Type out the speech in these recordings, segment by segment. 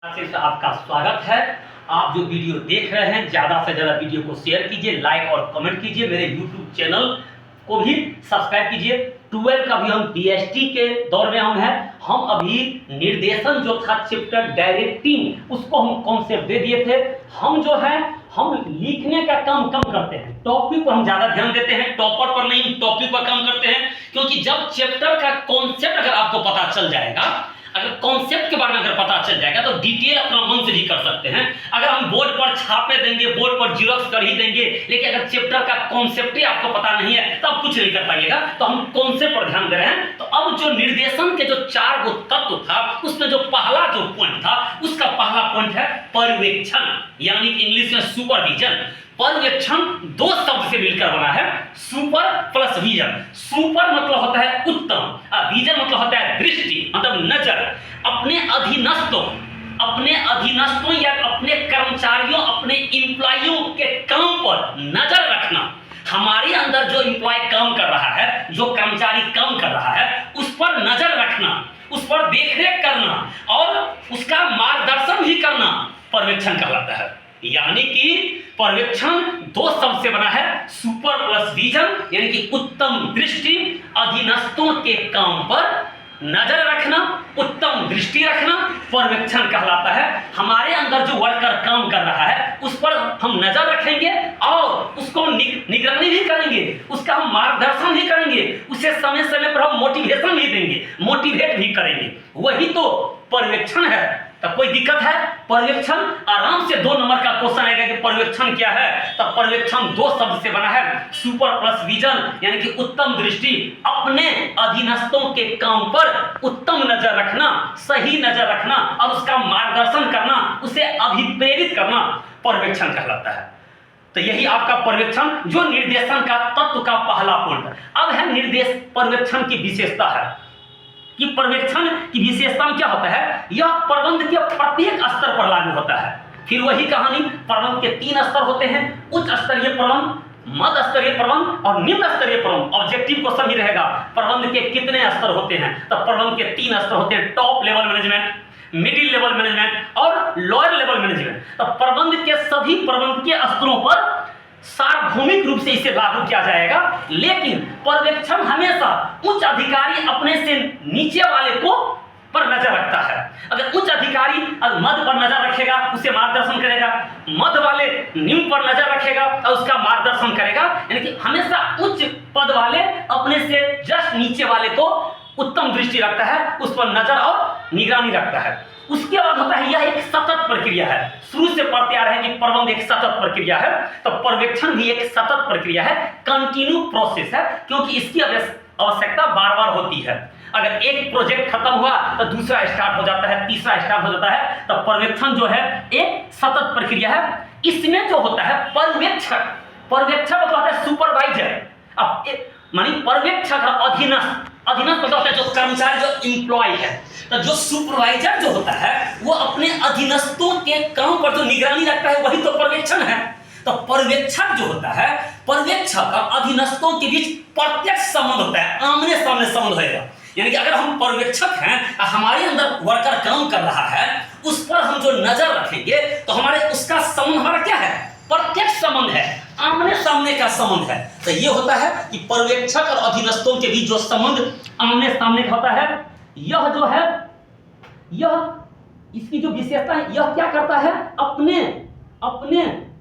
से आपका स्वागत है। आप जो वीडियो देख रहे हैं ज़्यादा से ज़्यादा वीडियो को शेयर कीजिए, लाइक और कमेंट कीजिए। मेरे यूट्यूब चैनल को भी सब्सक्राइब कीजिए। 12 का भी हम बीएसटी के दौर में हम हैं। हम अभी निर्देशन जो था चैप्टर डायरेक्टिंग उसको हम कॉन्सेप्ट दे दिए थे। हम जो है हम लिखने का काम कम करते हैं, टॉपिक पर हम ज़्यादा ध्यान देते हैं, टॉपर पर नहीं, टॉपिक पर कम करते हैं। क्योंकि जब चैप्टर का कॉन्सेप्ट अगर आपको पता चल जाएगा, अगर कॉन्सेप्ट के बारे में अगर पता चल जाएगा तो डिटेल अपना मन से भी कर सकते हैं। अगर हम बोर्ड पर छापे देंगे, बोर्ड पर जीरोक्स कर ही देंगे, लेकिन अगर चैप्टर का कॉन्सेप्ट ही आपको पता नहीं है तो आप कुछ नहीं कर पाइएगा। तो हम कॉन्सेप्ट पर ध्यान दे रहे हैं। तो अब जो निर्देशन के जो 4 गो तत्व था उसमें जो पहला जो पॉइंट था उसका पहला पॉइंट है पर्यवेक्षण, यानी इंग्लिश में सुपरविजन। पर्यवेक्षण 2 शब्द से मिलकर बना है, सुपर प्लस विजन। सुपर मतलब होता है उत्तम, विजन मतलब होता है दृष्टि, मतलब नजर। अपने अधीनस्थों या अपने कर्मचारियों, अपने एम्प्लॉइयों के काम पर नजर रखना। हमारे अंदर जो एम्प्लॉय काम कर रहा है, जो कर्मचारी काम कर रहा है, उस पर नजर रखना, उस पर देखरेख करना और उसका मार्गदर्शन भी करना पर्यवेक्षण कहलाता है। यानी कि पर्यवेक्षण 2 शब्द से बना है, सुपर प्लस विजन, यानी कि उत्तम दृष्टि, अधीनस्थों के काम पर नजर रखना, उत्तम दृष्टि रखना पर्यवेक्षण कहलाता है। हमारे अंदर जो वर्कर काम कर रहा है उस पर हम नजर रखेंगे और उसको निगरानी भी करेंगे, उसका हम मार्गदर्शन भी करेंगे, उसे समय समय पर हम मोटिवेशन भी देंगे, मोटिवेट भी करेंगे। वही तो पर्यवेक्षण है। तो कोई दिक्कत है? पर्यवेक्षण आराम से 2 नंबर का क्वेश्चन आएगा कि पर्यवेक्षण क्या है। तो पर्यवेक्षण 2 शब्द से बना है, सुपर प्लस विजन, यानी कि उत्तम दृष्टि, अपने अधीनस्थों के काम पर उत्तम नजर रखना, सही नजर रखना और उसका मार्गदर्शन करना, उसे अभिप्रेरित करना पर्यवेक्षण कहलाता है। तो यही आपका पर्यवेक्षण जो निर्देशन का तत्व का पहला पॉइंट। अब है निर्देश पर्यवेक्षण की विशेषता है कि पर्यवेक्षण की विशेषता में क्या होता है, यह प्रबंध के प्रत्येक स्तर पर लागू होता है। फिर वही कहानी, प्रबंध के 3 स्तर होते हैं, उच्च स्तरीय प्रबंध, मध्य स्तरीय प्रबंध और निम्न स्तरीय प्रबंध। ऑब्जेक्टिव क्वेश्चन ही रहेगा प्रबंध के कितने स्तर होते हैं। तो प्रबंध के 3 स्तर होते हैं, top level management, middle level management और लोअर लेवल मैनेजमेंट। तो प्रबंध के सभी प्रबंध के स्तरों पर सार्वभौमिक रूप से इसे लागू किया जाएगा, लेकिन पर्यवेक्षण हमेशा उच्च अधिकारी अपने से नीचे वाले को पर नजर रखता है। अगर उच्च अधिकारी मध्य पर नजर रखेगा, उसे मार्गदर्शन करेगा, मध्य वाले निम्न पर नजर रखेगा और उसका मार्गदर्शन करेगा। यानी कि हमेशा उच्च पद वाले अपने से जस्ट नीचे वाले को उत्तम दृष्टि रखता है, उस पर नजर और निगरानी रखता है। उसके बाद होता है, यह एक सतत प्रक्रिया है। शुरू से पढ़ते आ रहे हैं कि प्रबंध एक सतत प्रक्रिया है, तो पर्यवेक्षण भी एक सतत प्रक्रिया है, कंटिन्यू प्रोसेस है, क्योंकि इसकी आवश्यकता बार बार होती है। अगर एक प्रोजेक्ट खत्म हुआ तो दूसरा स्टार्ट हो जाता है, तीसरा स्टार्ट हो जाता है। तो पर्यवेक्षण जो है एक सतत प्रक्रिया है। इसमें जो होता है पर्यवेक्षक मतलब होता है सुपरवाइजर। अब मानी पर्यवेक्षक अधीनस्थ मतलब होता है जो कर्मचारी, जो एम्प्लॉय है। तो जो सुपरवाइजर जो होता है वो अपने अधीनस्थों के काम पर जो निगरानी रखता है वही तो पर्यवेक्षण है। तो पर्यवेक्षक जो होता है, पर्यवेक्षक और अधीनस्थों के बीच प्रत्यक्ष संबंध होता है, आमने सामने संबंध होगा। यानी कि अगर हम पर्यवेक्षक हैं, हमारे अंदर वर्कर काम कर रहा है, उस पर हम जो नजर रखेंगे तो हमारे उसका संबंध हमारा क्या है, प्रत्यक्ष संबंध है, आमने सामने का संबंध है। तो ये होता है कि पर्यवेक्षक और अधीनस्थों के बीच जो संबंध आमने सामने का होता है, यह जो है, यह इसकी जो विशेषता है, यह क्या करता है,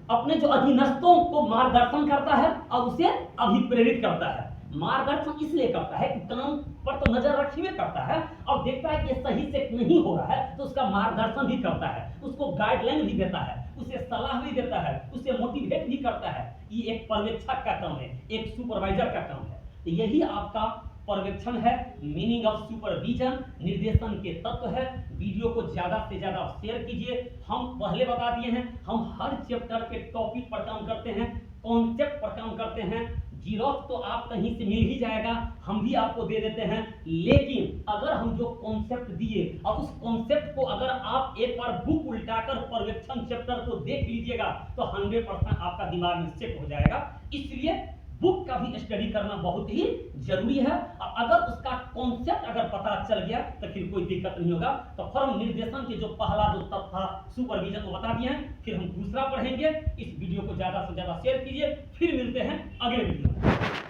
अपने जो अधीनस्थों को मार्गदर्शन करता है और उसे अभिप्रेरित करता है। मार्गदर्शन इसलिए करता है कि काम पर तो नजर रखे हुए करता है और देखता है कि सही से नहीं हो रहा है तो उसका मार्गदर्शन भी करता है, उसको गाइडलाइन भी देता है, उसे सलाह भी देता है, उसे मोटिवेट भी करता है। ये एक पर्यवेक्षक का काम है, एक सुपरवाइजर का काम है। तो यही आपका पर्यवेक्षण है। मीनिंग ऑफ सुपरविजन निर्देशन के तत्व है। वीडियो को ज्यादा से ज्यादा शेयर कीजिए। हम पहले बता दिए हैं, हम हर चैप्टर के टॉपिक पर काम करते हैं, कॉन्सेप्ट पर काम करते हैं। जीरोक्स तो आप कहीं से मिल ही जाएगा, हम भी आपको दे देते हैं। लेकिन अगर हम जो कॉन्सेप्ट दिए और उस कॉन्सेप्ट को अगर आप एक बार बुक उल्टाकर पर्यवेक्षण चैप्टर को देख लीजिएगा तो 100% आपका दिमाग में सेट हो जाएगा। इसलिए बुक का भी स्टडी करना बहुत ही जरूरी है। और अगर उसका कॉन्सेप्ट अगर पता चल गया तो फिर कोई दिक्कत नहीं होगा। तो फर्म निर्देशन के जो पहला जो तत्व था सुपरविजन को बता दिए हैं, फिर हम दूसरा पढ़ेंगे। इस वीडियो को ज्यादा से ज्यादा शेयर कीजिए। फिर मिलते हैं अगले वीडियो में।